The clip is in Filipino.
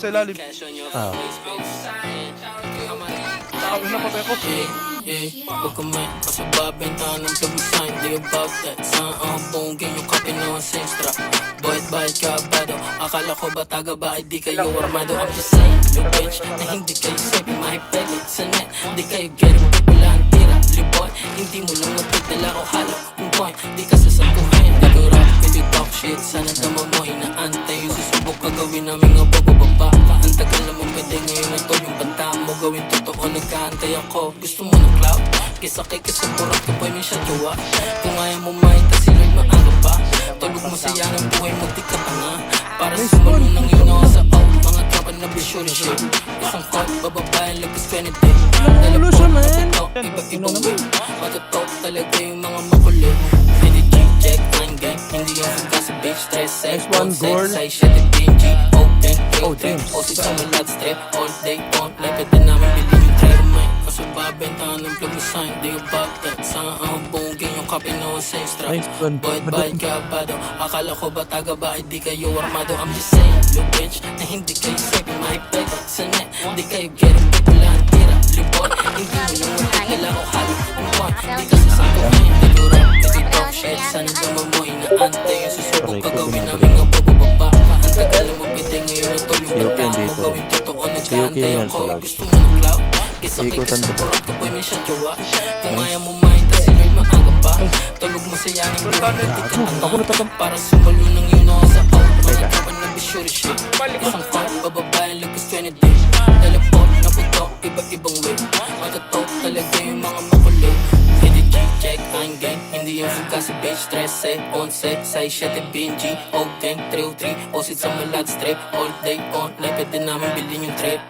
sa ilalim. Ah. Nakawin na patay ko. Huwag ka may pasababenta ng pag-sign. Di about that. Saan ang bongin yung kape na same strap. Bayad kabado. Akala ko ba taga ba ay di kayo armado. I'm just saying, no bitch, na hindi kayo safe. Mahipagod sa net, di kayo get it. Wala ang tira, liboy. Hindi mo lang matagdala o halo. Yung point, di ka sasaguhin. Di ko rap, pwede talk shit. Sana dama mo, inaantay. Yung susubok ka gawin namin nga bababa. Ang tagal naman pwede ngayon na to. Yung banta mo gawin totoo, nagkaantay ako. Gusto mo ng cloud? Kisakay ka sa burak ka pa minsan jowa. Kung ayaw mo mahita sila'y maano pa. Tulog mo sa yan ang buhay mo, di ka tanga. Para sa malong nang ino sa out. Mga tropa na bisyo rin shit. Isang call, bababayan, lagos 20 day. Revolution, man. Iba-ibang way. Matotoo talaga yung mga makulit. Hindi check, line gang. Hindi yung hanggang sa bitch. Stress, sex, one girl. say shit, it BNG. Open, Oh, trip, damn. osis sa malad strip. All day, on, like pwede namin bilhin yung tire mic. Kaso babentahan ng plug na sign, di about that. Saan ang bongin yung kape na same strap. Nice one. Bayad kabado. Akala ko ba taga ba ay di kayo armado. I'm just saying, little bitch, na hindi kayo safe. Mahipagod sa net, di kayo get it. Wala ang tira, libon. Hindi mo lang matagdala o halo. Yung point, di ka sasaguhin. Di ko rap, di talk shit. Sana dama mo, inaantay. Yung susubok ka gawin namin nga bababa. Ang tagal mo pwede ngayon na to. Yung banda mo gawin totoo, nagkaantay ako. Gusto mo ng cloud? Kisakay ka sa burak ka boy, may siya jowa. Kung ayaw mo mahita, sila'y maaga pa. Tulog mo sa yaning buhay, di ka tanga. Para sumalo ng yun ako sa out. Mga kapan na bisyuri shit. Isang call, bababayan, lagos 20 day. Teleport, naputok, iba-ibang way. Matotoo talaga yung mga makulit. Hindi check, I'm gang. Hindi yung full kasi bitch. Stress, say, on set, say shit, it BNG. O-10, 303, osit sa malad strip. All day on, like pwede namin bilhin yung trip.